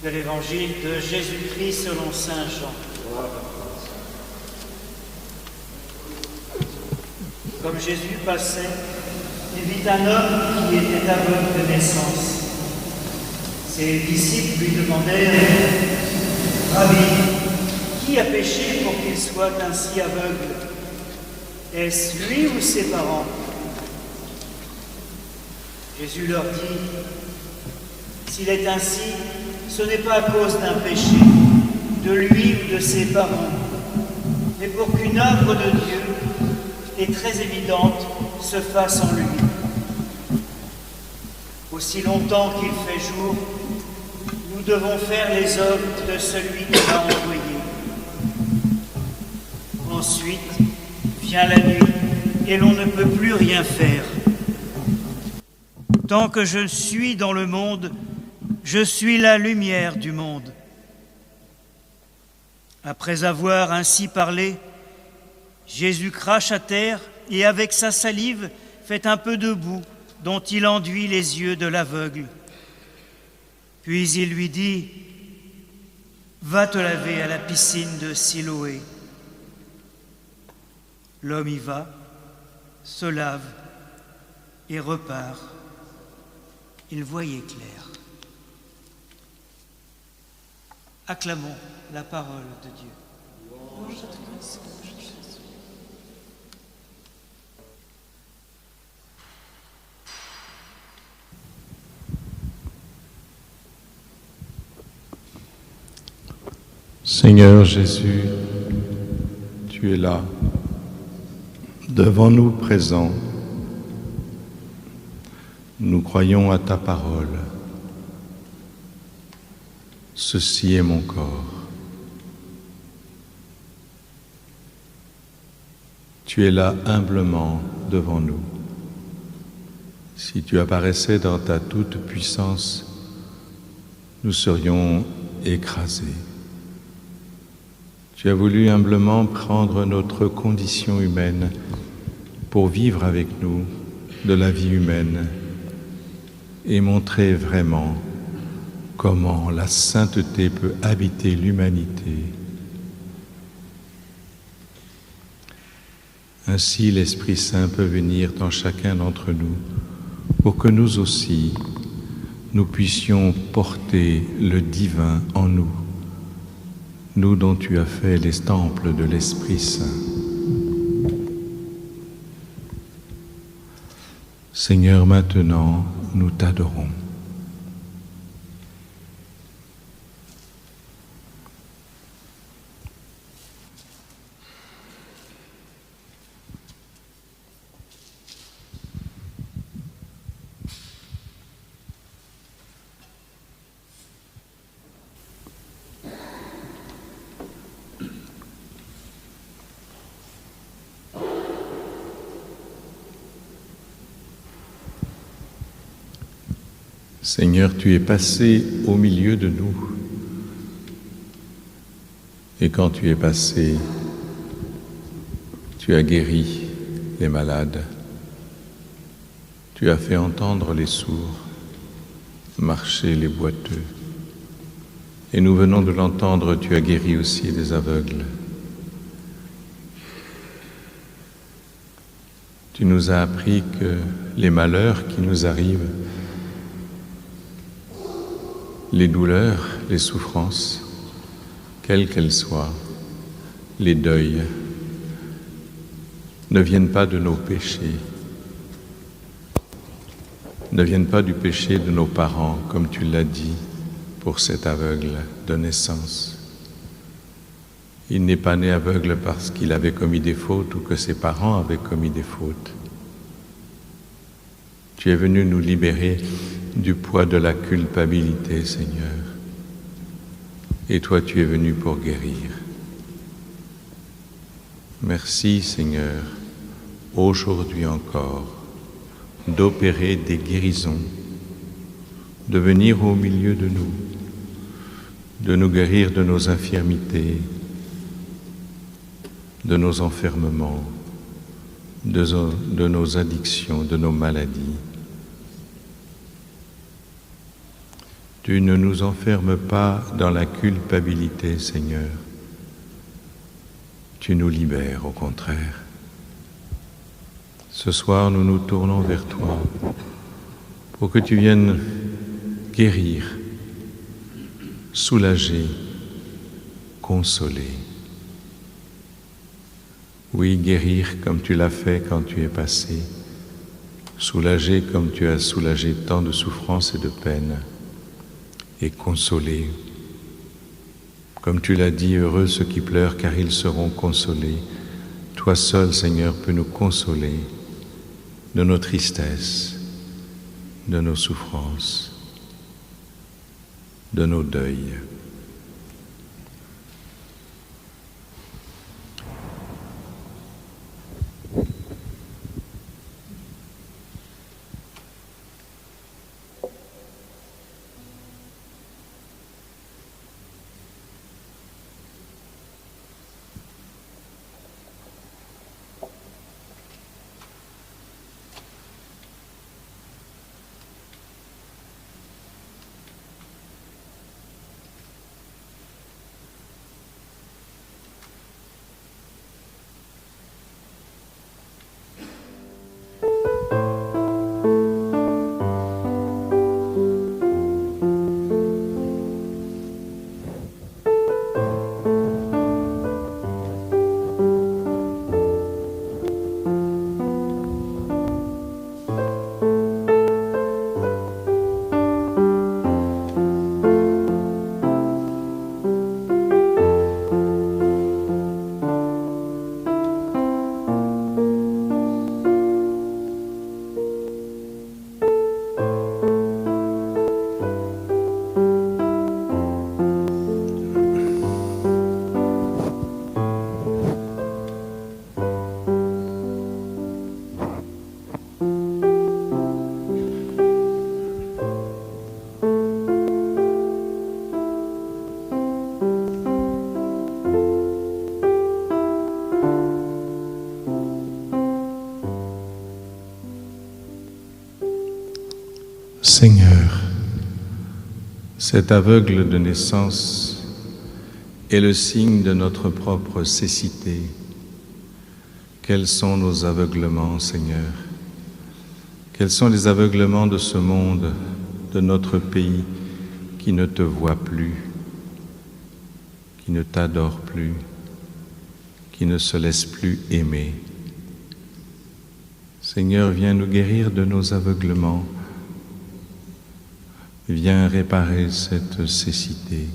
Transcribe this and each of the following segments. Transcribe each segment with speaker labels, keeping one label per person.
Speaker 1: De l'évangile de Jésus-Christ selon saint Jean. Comme Jésus passait, il vit un homme qui était aveugle de naissance. Ses disciples lui demandèrent: Rabbi, qui a péché pour qu'il soit ainsi aveugle? Est-ce lui ou ses parents? Jésus leur dit: s'il est ainsi, ce n'est pas à cause d'un péché, de lui ou de ses parents, mais pour qu'une œuvre de Dieu, et très évidente, se fasse en lui. Aussi longtemps qu'il fait jour, nous devons faire les œuvres de celui qui l'a envoyé. Ensuite, vient la nuit, et l'on ne peut plus rien faire. Tant que je suis dans le monde, je suis la lumière du monde. Après avoir ainsi parlé, Jésus crache à terre et avec sa salive fait un peu de boue dont il enduit les yeux de l'aveugle. Puis il lui dit: va te laver à la piscine de Siloé. L'homme y va, se lave et repart. Il voyait clair. Acclamons la parole de Dieu.
Speaker 2: Seigneur Jésus, tu es là, devant nous présent. Nous croyons à ta parole. Ceci est mon corps. Tu es là humblement devant nous. Si tu apparaissais dans ta toute puissance, nous serions écrasés. Tu as voulu humblement prendre notre condition humaine pour vivre avec nous de la vie humaine et montrer vraiment comment la sainteté peut habiter l'humanité. Ainsi, l'Esprit Saint peut venir dans chacun d'entre nous pour que nous aussi, nous puissions porter le divin en nous, nous dont tu as fait les temples de l'Esprit Saint. Seigneur, maintenant, nous t'adorons. Seigneur, tu es passé au milieu de nous. Et quand tu es passé, tu as guéri les malades. Tu as fait entendre les sourds, marcher les boiteux. Et nous venons de l'entendre, tu as guéri aussi les aveugles. Tu nous as appris que les malheurs qui nous arrivent, les douleurs, les souffrances, quelles qu'elles soient, les deuils, ne viennent pas de nos péchés, ne viennent pas du péché de nos parents, comme tu l'as dit pour cet aveugle de naissance. Il n'est pas né aveugle parce qu'il avait commis des fautes ou que ses parents avaient commis des fautes. Tu es venu nous libérer du poids de la culpabilité, Seigneur. Et toi, tu es venu pour guérir. Merci, Seigneur, aujourd'hui encore, d'opérer des guérisons, de venir au milieu de nous guérir de nos infirmités, de nos enfermements, de nos addictions, de nos maladies. Tu ne nous enfermes pas dans la culpabilité, Seigneur. Tu nous libères, au contraire. Ce soir, nous nous tournons vers toi pour que tu viennes guérir, soulager, consoler. Oui, guérir comme tu l'as fait quand tu es passé, soulager comme tu as soulagé tant de souffrances et de peines, et consoler. Comme tu l'as dit, heureux ceux qui pleurent car ils seront consolés. Toi seul, Seigneur, peux nous consoler de nos tristesses, de nos souffrances, de nos deuils. Seigneur, cet aveugle de naissance est le signe de notre propre cécité. Quels sont nos aveuglements, Seigneur? Quels sont les aveuglements de ce monde, de notre pays, qui ne te voit plus, qui ne t'adore plus, qui ne se laisse plus aimer? Seigneur, viens nous guérir de nos aveuglements. Viens réparer cette cécité.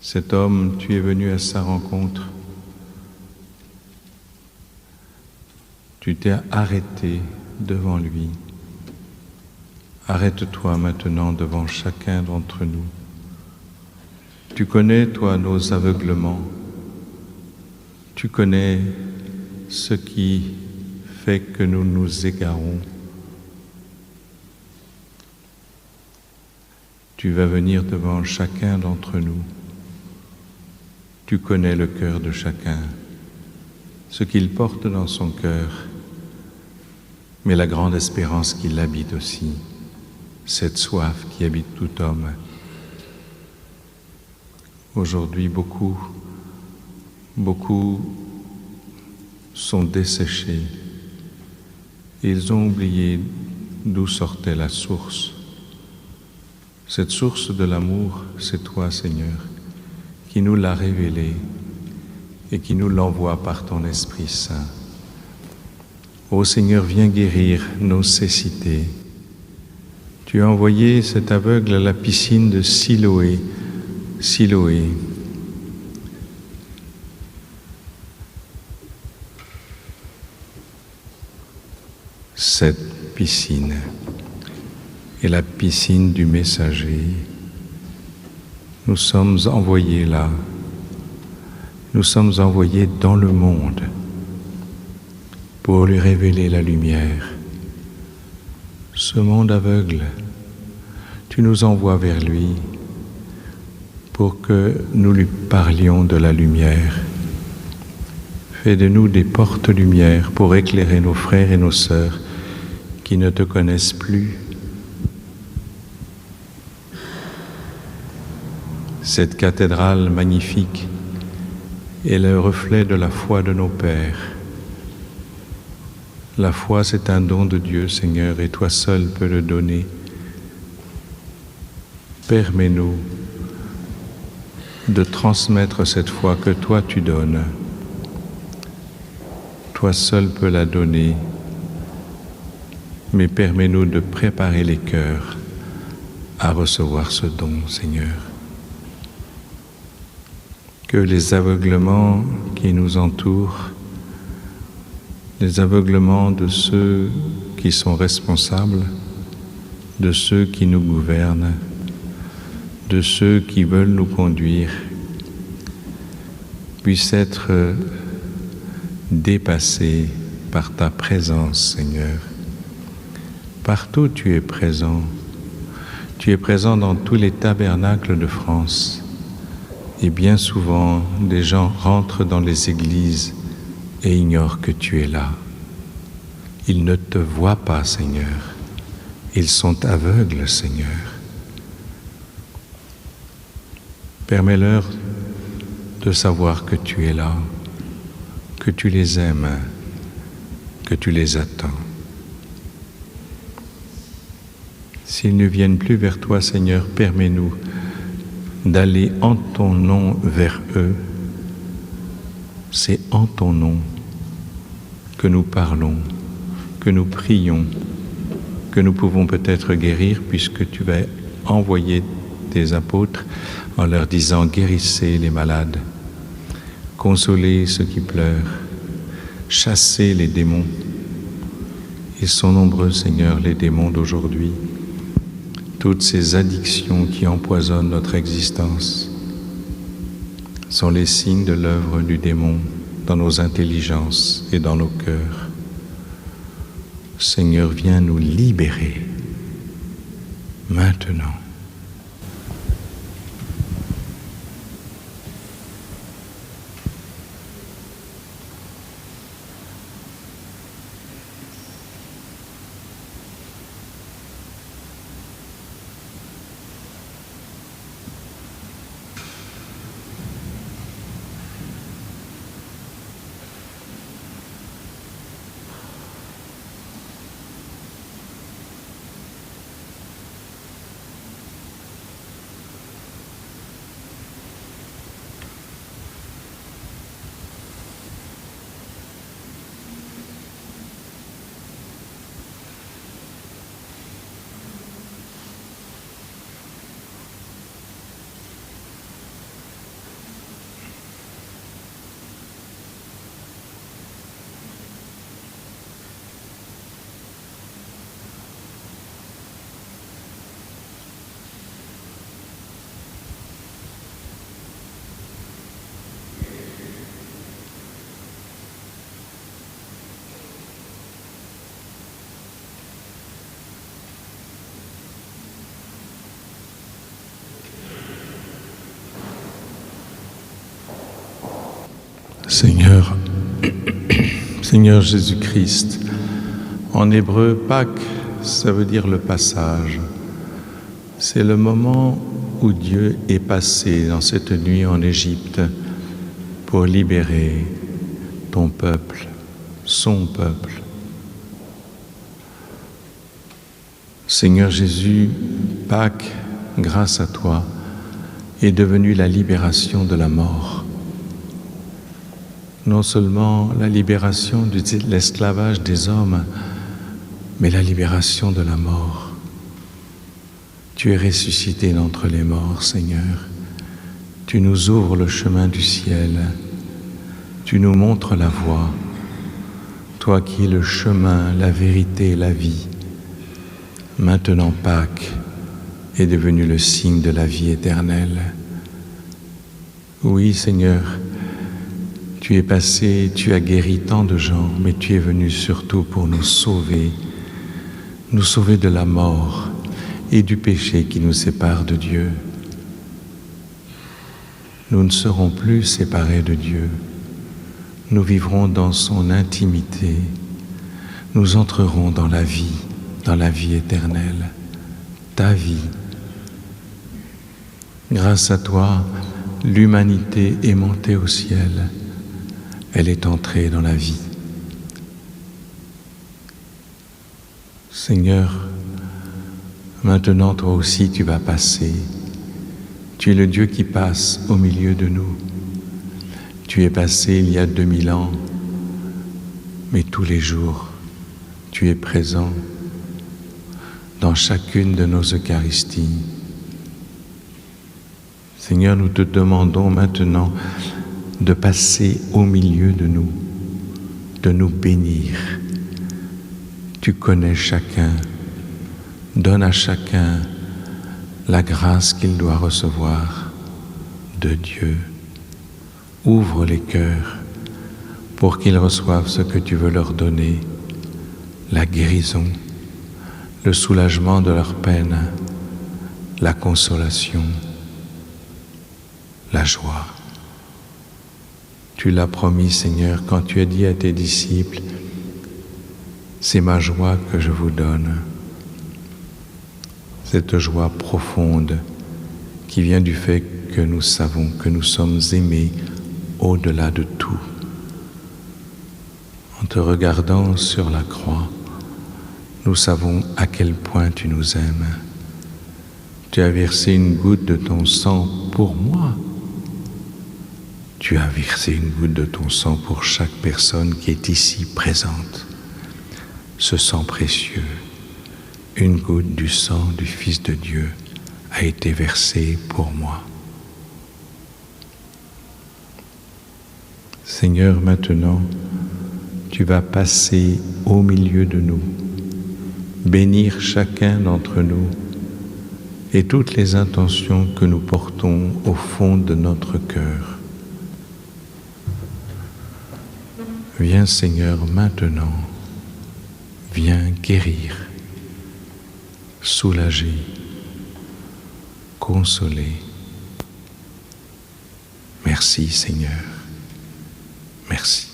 Speaker 2: Cet homme, tu es venu à sa rencontre. Tu t'es arrêté devant lui. Arrête-toi maintenant devant chacun d'entre nous. Tu connais, toi, nos aveuglements. Tu connais ce qui fait que nous nous égarons. Tu vas venir devant chacun d'entre nous. Tu connais le cœur de chacun, ce qu'il porte dans son cœur, mais la grande espérance qui l'habite aussi, cette soif qui habite tout homme. Aujourd'hui, beaucoup sont desséchés. Ils ont oublié d'où sortait la source. Cette source de l'amour, c'est toi, Seigneur, qui nous l'a révélée et qui nous l'envoie par ton Esprit Saint. Ô Seigneur, viens guérir nos cécités. Tu as envoyé cet aveugle à la piscine de Siloé. Cette piscine est la piscine du messager. Nous sommes envoyés là. Nous sommes envoyés dans le monde pour lui révéler la lumière. Ce monde aveugle, tu nous envoies vers lui pour que nous lui parlions de la lumière. Fais de nous des portes-lumière pour éclairer nos frères et nos sœurs qui ne te connaissent plus, Cette cathédrale magnifique est le reflet de la foi de nos pères. La foi, c'est un don de Dieu, Seigneur, et toi seul peux le donner. Permets-nous de transmettre cette foi que toi tu donnes. Toi seul peux la donner, mais permets-nous de préparer les cœurs à recevoir ce don, Seigneur. Que les aveuglements qui nous entourent, les aveuglements de ceux qui sont responsables, de ceux qui nous gouvernent, de ceux qui veulent nous conduire, puissent être dépassés par ta présence, Seigneur. Partout tu es présent. Tu es présent dans tous les tabernacles de France. Et bien souvent, des gens rentrent dans les églises et ignorent que tu es là. Ils ne te voient pas, Seigneur. Ils sont aveugles, Seigneur. Permets-leur de savoir que tu es là, que tu les aimes, que tu les attends. S'ils ne viennent plus vers toi, Seigneur, permets-nous d'aller en ton nom vers eux. C'est en ton nom que nous parlons, que nous prions, que nous pouvons peut-être guérir, puisque tu vas envoyer tes apôtres en leur disant « Guérissez les malades, consolez ceux qui pleurent, chassez les démons ». Ils sont nombreux, Seigneur, les démons d'aujourd'hui. Toutes ces addictions qui empoisonnent notre existence sont les signes de l'œuvre du démon dans nos intelligences et dans nos cœurs. Seigneur, viens nous libérer maintenant. Seigneur, Seigneur Jésus-Christ, en hébreu, Pâques, ça veut dire le passage. C'est le moment où Dieu est passé dans cette nuit en Égypte pour libérer ton peuple, son peuple. Seigneur Jésus, Pâques, grâce à toi, est devenu la libération de la mort. Non seulement la libération de l'esclavage des hommes, mais la libération de la mort. Tu es ressuscité d'entre les morts, Seigneur. Tu nous ouvres le chemin du ciel. Tu nous montres la voie. Toi qui es le chemin, la vérité et la vie. Maintenant, Pâques est devenu le signe de la vie éternelle. Oui, Seigneur, tu es passé, tu as guéri tant de gens, mais tu es venu surtout pour nous sauver de la mort et du péché qui nous sépare de Dieu. Nous ne serons plus séparés de Dieu. Nous vivrons dans son intimité. Nous entrerons dans la vie éternelle, ta vie. Grâce à toi, l'humanité est montée au ciel. Elle est entrée dans la vie. Seigneur, maintenant toi aussi tu vas passer. Tu es le Dieu qui passe au milieu de nous. Tu es passé il y a 2000 ans, mais tous les jours, tu es présent dans chacune de nos Eucharisties. Seigneur, nous te demandons maintenant de passer au milieu de nous bénir. Tu connais chacun, donne à chacun la grâce qu'il doit recevoir de Dieu. Ouvre les cœurs pour qu'ils reçoivent ce que tu veux leur donner, la guérison, le soulagement de leur peine, la consolation, la joie. Tu l'as promis, Seigneur, quand tu as dit à tes disciples, c'est ma joie que je vous donne. Cette joie profonde qui vient du fait que nous savons que nous sommes aimés au-delà de tout. En te regardant sur la croix, nous savons à quel point tu nous aimes. Tu as versé une goutte de ton sang pour moi. Tu as versé une goutte de ton sang pour chaque personne qui est ici présente. Ce sang précieux, une goutte du sang du Fils de Dieu a été versée pour moi. Seigneur, maintenant, tu vas passer au milieu de nous, bénir chacun d'entre nous et toutes les intentions que nous portons au fond de notre cœur. Viens, Seigneur, maintenant, viens guérir, soulager, consoler. Merci, Seigneur. Merci.